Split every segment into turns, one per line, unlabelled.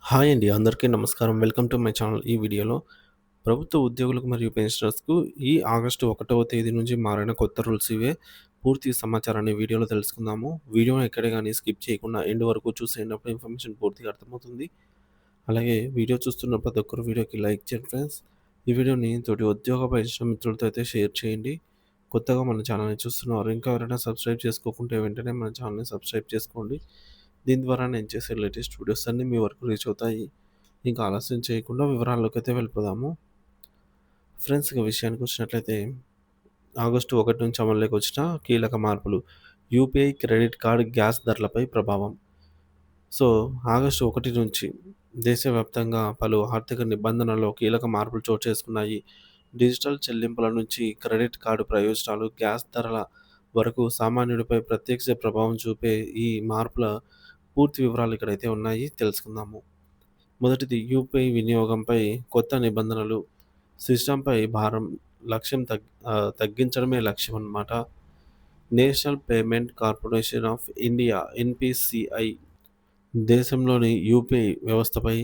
Hi అండి. అందరికీ నమస్కారం. Welcome to my channel. ఈ వీడియోలో ప్రభుత్వ ఉద్యోగులకు మరియు పెన్షనర్స్‌కు ఈ ఆగస్టు 1వ తేదీ నుంచి మారిన కొత్త రూల్స్ ఇవే. పూర్తి సమాచారాన్ని వీడియోలో తెలుసుకుందాము. వీడియోని ఎక్కడ గాని స్కిప్ చేయకుండా ఎండ్ వరకు చూసేయండి. అప్పుడు ఇన్ఫర్మేషన్ పూర్తిగా అర్థమవుతుంది. అలాగే వీడియో చూస్తున్న ప్రతి ఒక్కరు వీడియోకి లైక్ చేయండి ఫ్రెండ్స్. ఈ వీడియోని తోటి ఉద్యోగ పెన్షన్ మిత్రులతో అయితే షేర్ చేయండి. కొత్తగా మన ఛానల్‌ని చూస్తున్నవారు ఇంకా ఎవరైనా సబ్స్క్రైబ్ చేసుకోకుంటే వెంటనే మన ఛానల్‌ని సబ్స్క్రైబ్ చేసుకోండి. దీని ద్వారా నేను చేసే లేటెస్ట్ వీడియోస్ అన్నీ మీ వరకు రీచ్ అవుతాయి. ఇంకా ఆలస్యం చేయకుండా వివరాల్లోకైతే వెళ్ళిపోదాము. ఫ్రెండ్స్ ఇక విషయానికొచ్చినట్లయితే ఆగస్టు 1 నుంచి అమల్లోకి వచ్చిన కీలక మార్పులు. యూపీఐ క్రెడిట్ కార్డ్ గ్యాస్ ధరలపై ప్రభావం. సో, ఆగస్టు 1 నుంచి దేశవ్యాప్తంగా పలు ఆర్థిక నిబంధనల్లో కీలక మార్పులు చోటు చేసుకున్నాయి. డిజిటల్ చెల్లింపుల నుంచి క్రెడిట్ కార్డు ప్రయోజనాలు, గ్యాస్ ధరల వరకు సామాన్యుడిపై ప్రత్యక్ష ప్రభావం చూపే ఈ మార్పుల పూర్తి వివరాలు ఇక్కడైతే ఉన్నాయి. తెలుసుకుందాము. మొదటిది యూపీఐ వినియోగంపై కొత్త నిబంధనలు. సిస్టమ్‌పై భారం తగ్గించడమే లక్ష్యం అన్నమాట. National payment corporation of India NPCI దేశంలోని యూపీఐ వ్యవస్థపై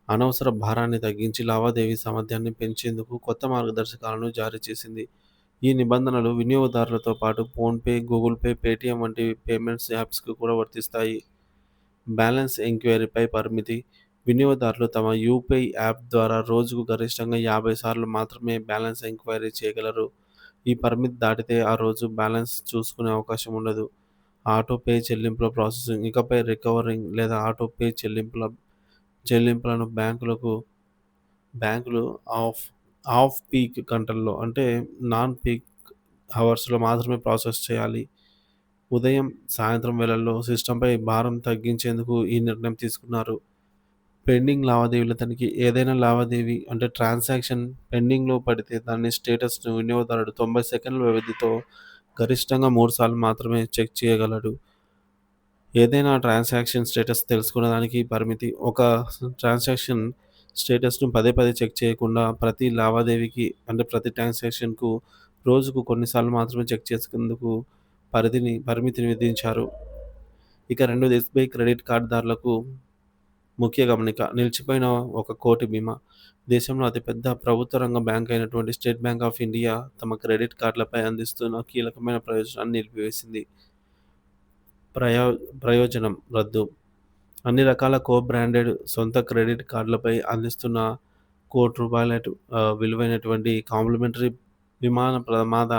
అనవసర భారాన్ని తగ్గించి లావాదేవీ సామర్థ్యాన్ని పెంచేందుకు కొత్త మార్గదర్శకాలను జారీ చేసింది. ఈ నిబంధనలు వినియోగదారులతో పాటు ఫోన్‌పే, గూగుల్ పే, పేటీఎం వంటి పేమెంట్స్ యాప్స్‌కి కూడా వర్తిస్తాయి. బ్యాలెన్స్ ఎంక్వైరీపై పరిమితి. వినియోగదారులు తమ యూపీఐ యాప్ ద్వారా రోజుకు గరిష్టంగా 50 సార్లు మాత్రమే బ్యాలెన్స్ ఎంక్వైరీ చేయగలరు. ఈ పరిమితి దాటితే ఆ రోజు బ్యాలెన్స్ చూసుకునే అవకాశం ఉండదు. ఆటో పే చెల్లింపుల ప్రాసెసింగ్. ఇకపై రికవరింగ్ లేదా ఆటో పే చెల్లింపులను బ్యాంకులు ఆఫ్ ఆఫ్ పీక్ గంటల్లో అంటే నాన్ పీక్ హవర్స్‌లో మాత్రమే ప్రాసెస్ చేయాలి. ఉదయం, సాయంత్రం వేళల్లో సిస్టమ్‌పై భారం తగ్గించేందుకు ఈ నిర్ణయం తీసుకున్నారు. పెండింగ్ లావాదేవీల తనిఖీ. ఏదైనా లావాదేవీ అంటే ట్రాన్సాక్షన్ పెండింగ్‌లో పడితే దాని స్టేటస్‌ను వినియోగదారుడు 90 సెకన్ల వ్యవధితో గరిష్టంగా 3 సార్లు మాత్రమే చెక్ చేయగలడు. ఏదైనా ట్రాన్సాక్షన్ స్టేటస్ తెలుసుకోవడానికి పరిమితి. ఒక ట్రాన్సాక్షన్ స్టేటస్‌ను పదే పదే చెక్ చేయకుండా ప్రతి లావాదేవీకి అంటే ప్రతి ట్రాన్సాక్షన్‌కు రోజుకు కొన్నిసార్లు మాత్రమే చెక్ చేసేందుకు పరిమితిని విధించారు. ఇక రెండోది ఎస్‌బీఐ క్రెడిట్ కార్డ్‌దారులకు ముఖ్య గమనిక. నిలిచిపోయిన 1,00,00,000 బీమా. దేశంలో అతిపెద్ద ప్రభుత్వ రంగ బ్యాంక్ అయినటువంటి స్టేట్ బ్యాంక్ ఆఫ్ ఇండియా తమ క్రెడిట్ కార్డులపై అందిస్తున్న కీలకమైన ప్రయోజనాన్ని నిలిపివేసింది. ప్రయో ప్రయోజనం రద్దు. అన్ని రకాల బ్రాండెడ్ సొంత క్రెడిట్ కార్డులపై అందిస్తున్న విలువైనటువంటి కాంప్లిమెంటరీ విమాన ప్రమాద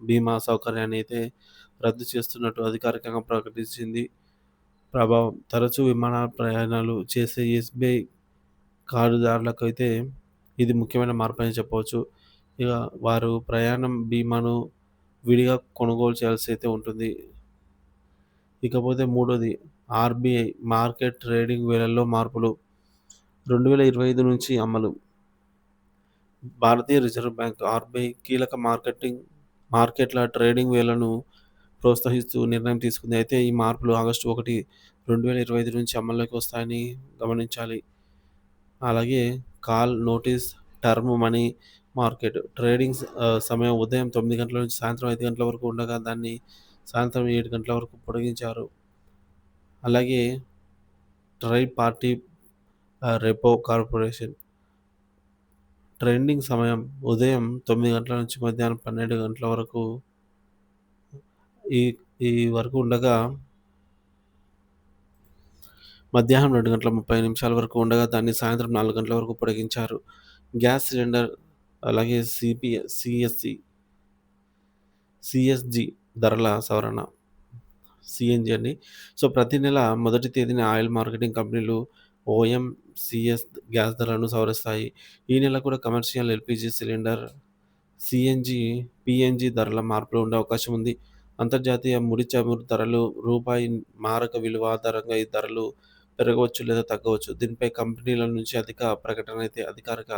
బీమా సౌకర్యాన్ని అయితే రద్దు చేస్తున్నట్టు అధికారికంగా ప్రకటించింది. ప్రభావం. తరచూ విమాన ప్రయాణాలు చేసే ఎస్‌బీఐ కార్డుదారులకైతే ఇది ముఖ్యమైన మార్పని చెప్పవచ్చు. ఇక వారు ప్రయాణం బీమాను విడిగా కొనుగోలు చేయాల్సి అయితే ఉంటుంది. ఇకపోతే మూడోది ఆర్‌బీఐ మార్కెట్ ట్రేడింగ్ వేళల్లో మార్పులు. 2025 నుంచి అమలు. భారతీయ రిజర్వ్ బ్యాంక్ ఆర్‌బీఐ కీలక మార్కెట్ల ట్రేడింగ్ వేళలను ప్రోత్సహిస్తూ నిర్ణయం తీసుకుంది. అయితే ఈ మార్పులు ఆగస్టు 1, 2025 నుంచి అమల్లోకి వస్తాయని గమనించాలి. అలాగే call, notice, term money market సమయం ఉదయం 9 గంటల నుంచి సాయంత్రం 5 గంటల వరకు ఉండగా దాన్ని సాయంత్రం 7 గంటల వరకు పొడిగించారు. అలాగే try party repo corporation trading సమయం ఉదయం 9 గంటల నుంచి మధ్యాహ్నం 12 గంటల వరకు ఈ ఈ వరకు ఉండగా మధ్యాహ్నం 2 గంటల 30 నిమిషాల వరకు ఉండగా దాన్ని సాయంత్రం 4 గంటల వరకు పొడిగించారు. గ్యాస్ సిలిండర్ అలాగే సీఎస్‌జీ ధరల సవరణ. సీఎన్‌జీ అండి. సో, ప్రతి నెల మొదటి తేదీన ఆయిల్ మార్కెటింగ్ కంపెనీలు ఓఎంసీఎస్ గ్యాస్ ధరలను సవరిస్తాయి. ఈ నెల కూడా commercial LPG cylinder, CNG, PNG ధరల మార్పులు ఉండే అవకాశం ఉంది. అంతర్జాతీయ ముడి చమురు ధరలు, రూపాయి మారక విలువ ఆధారంగా ఈ ధరలు పెరగవచ్చు లేదా తగ్గవచ్చు. దీనిపై కంపెనీల నుంచి అధికారిక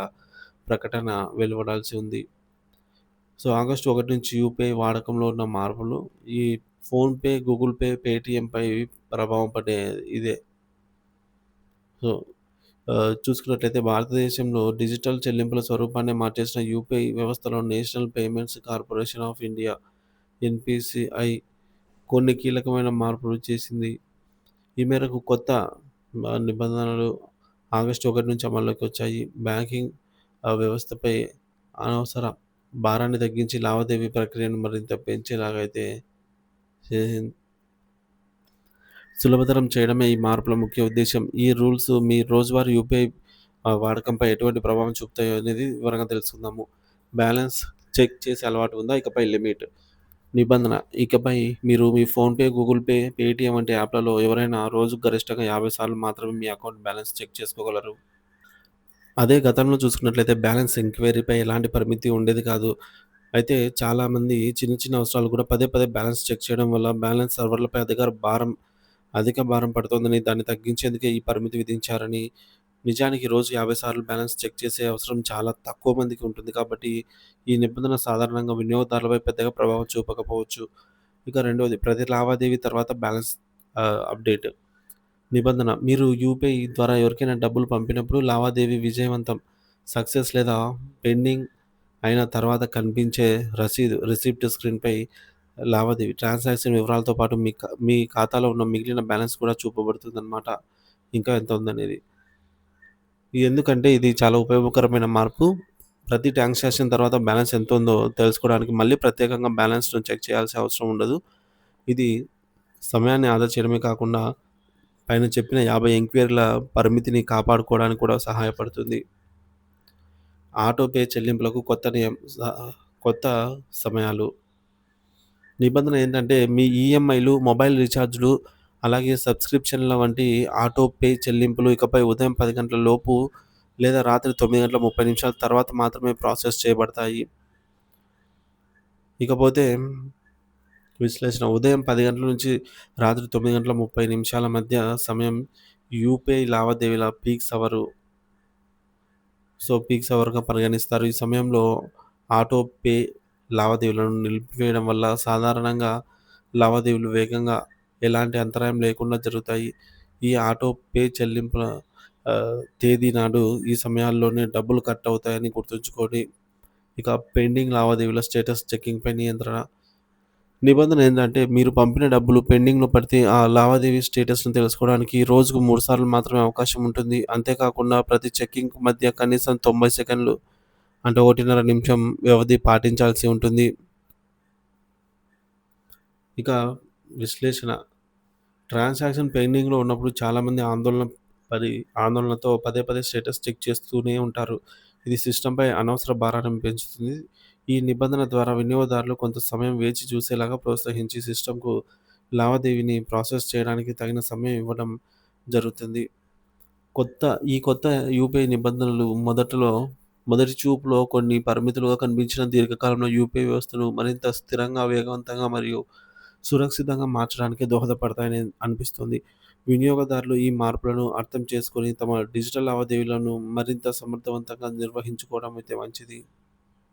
ప్రకటన వెలువడాల్సి ఉంది. సో, ఆగస్టు 1 నుంచి యూపీఐ వాడకంలో ఉన్న మార్పులు. ఈ ఫోన్‌పే, గూగుల్ పే, పేటీఎంపై ప్రభావం పడే ఇదే. సో, చూసుకున్నట్లయితే భారతదేశంలో డిజిటల్ చెల్లింపుల స్వరూపాన్ని మార్చేసిన యూపీఐ వ్యవస్థలో national payments corporation of India NPCI కొన్ని కీలకమైన మార్పులు చేసింది. ఈ మేరకు కొత్త నిబంధనలు ఆగస్టు 1 నుంచి అమల్లోకి వచ్చాయి. బ్యాంకింగ్ వ్యవస్థపై అనవసర భారాన్ని తగ్గించి లావాదేవీ ప్రక్రియను మరింత పెంచేలాగా అయితే చేసింది. సులభతరం చేయడమే ఈ మార్పుల ముఖ్య ఉద్దేశ్యం. ఈ రూల్స్ మీ రోజువారీ యూపీఐ వాడకంపై ఎటువంటి ప్రభావం చూపుతాయో అనేది వివరంగా తెలుసుకుందాము. బ్యాలెన్స్ చెక్ చేసే అలవాటు ఉందా? ఇకపై లిమిట్. నిబంధన: ఇకపై మీరు మీ ఫోన్‌పే, గూగుల్ పే, పేటీఎం వంటి యాప్‌లలో ఎవరైనా రోజుకు గరిష్టంగా 50 సార్లు మాత్రమే మీ అకౌంట్ బ్యాలెన్స్ చెక్ చేసుకోగలరు. అదే గతంలో చూసుకున్నట్లయితే బ్యాలెన్స్ ఎంక్వైరీపై ఎలాంటి పరిమితి ఉండేది కాదు. అయితే చాలామంది చిన్న చిన్న అవసరాలు కూడా పదే పదే బ్యాలెన్స్ చెక్ చేయడం వల్ల బ్యాలెన్స్ సర్వర్‌లపై అధిక భారం పడుతోందని, దాన్ని తగ్గించేందుకే ఈ పరిమితి విధించారని. నిజానికి రోజు 50 సార్లు బ్యాలెన్స్ చెక్ చేసే అవసరం చాలా తక్కువ మందికి ఉంటుంది కాబట్టి ఈ నిబంధన సాధారణంగా వినియోగదారులపై పెద్దగా ప్రభావం చూపకపోవచ్చు. ఇక రెండోది, ప్రతి లావాదేవీ తర్వాత బ్యాలెన్స్ అప్డేట్. నిబంధన: మీరు యూపీఐ ద్వారా ఎవరికైనా డబ్బులు పంపినప్పుడు లావాదేవీ విజయవంతం, సక్సెస్ లేదా పెండింగ్ అయిన తర్వాత కనిపించే రిసిప్ట్ స్క్రీన్‌పై లావాదేవీ ట్రాన్సాక్షన్ వివరాలతో పాటు మీ ఖాతాలో ఉన్న మిగిలిన బ్యాలెన్స్ కూడా చూపబడుతుందన్నమాట. ఇంకా ఎంత ఉందనేది. ఇది ఎందుకంటే ఇది చాలా ఉపయోగకరమైన మార్పు. ప్రతి ట్రాన్సాక్షన్ తర్వాత బ్యాలెన్స్ ఎంత ఉందో తెలుసుకోవడానికి మళ్ళీ ప్రత్యేకంగా బ్యాలెన్స్‌ను చెక్ చేయాల్సిన అవసరం ఉండదు. ఇది సమయాన్ని ఆదా చేయడమే కాకుండా పైన చెప్పిన 50 ఎంక్వైరీల పరిమితిని కాపాడుకోవడానికి కూడా సహాయపడుతుంది. ఆటో పే చెల్లింపులకు కొత్త సమయాలు. నిబంధన ఏంటంటే మీ ఈఎంఐలు, మొబైల్ రీచార్జ్‌లు, అలాగే సబ్స్క్రిప్షన్‌ల వంటి ఆటో పే చెల్లింపులు ఇకపై ఉదయం 10 గంటల లోపు లేదా రాత్రి 9:30 తర్వాత మాత్రమే ప్రాసెస్ చేయబడతాయి. ఇకపోతే విశ్లేషణ: ఉదయం 10 గంటల నుంచి రాత్రి 9:30 మధ్య సమయం యూపీఐ లావాదేవీల పీక్స్ అవర్‌గా పరిగణిస్తారు. ఈ సమయంలో ఆటో పే లావాదేవీలను నిలిపివేయడం వల్ల సాధారణంగా లావాదేవీలు వేగంగా, ఎలాంటి అంతరాయం లేకుండా జరుగుతాయి. ఈ ఆటో పే చెల్లింపుల తేదీ నాడు ఈ సమయాల్లోనే డబ్బులు కట్ అవుతాయని గుర్తుంచుకోండి. ఇక పెండింగ్ లావాదేవీల స్టేటస్ చెకింగ్‌పై నియంత్రణ. నిబంధన ఏందంటే మీరు పంపిన డబ్బులు పెండింగ్‌లో పడితే ఆ లావాదేవీ స్టేటస్‌ను తెలుసుకోవడానికి రోజుకు 3 సార్లు మాత్రమే అవకాశం ఉంటుంది. అంతేకాకుండా ప్రతి చెకింగ్ మధ్య కనీసం 90 సెకన్లు, అంటే 1:30 నిమిషం వ్యవధి పాటించాల్సి ఉంటుంది. ఇక విశ్లేషణ: ట్రాన్సాక్షన్ పెండింగ్‌లో ఉన్నప్పుడు చాలామంది ఆందోళనతో పదే పదే స్టేటస్ చెక్ చేస్తూనే ఉంటారు. ఇది సిస్టమ్‌పై అనవసర భారాన్ని పెంచుతుంది. ఈ నిబంధన ద్వారా వినియోగదారులు కొంత సమయం వేచి చూసేలాగా ప్రోత్సహించి సిస్టమ్‌కు లావాదేవీని ప్రాసెస్ చేయడానికి తగిన సమయం ఇవ్వడం జరుగుతుంది. కొత్త ఈ కొత్త యూపీఐ నిబంధనలు మొదటి చూపులో కొన్ని పరిమితులుగా కనిపించిన దీర్ఘకాలంలో యూపీఐ వ్యవస్థను మరింత స్థిరంగా, వేగవంతంగా మరియు సురక్షితంగా మార్చడానికి దోహదపడతాయని అనిపిస్తుంది. వినియోగదారులు ఈ మార్పులను అర్థం చేసుకొని తమ డిజిటల్ లావాదేవీలను మరింత సమర్థవంతంగా నిర్వహించుకోవడం అయితే మంచిది.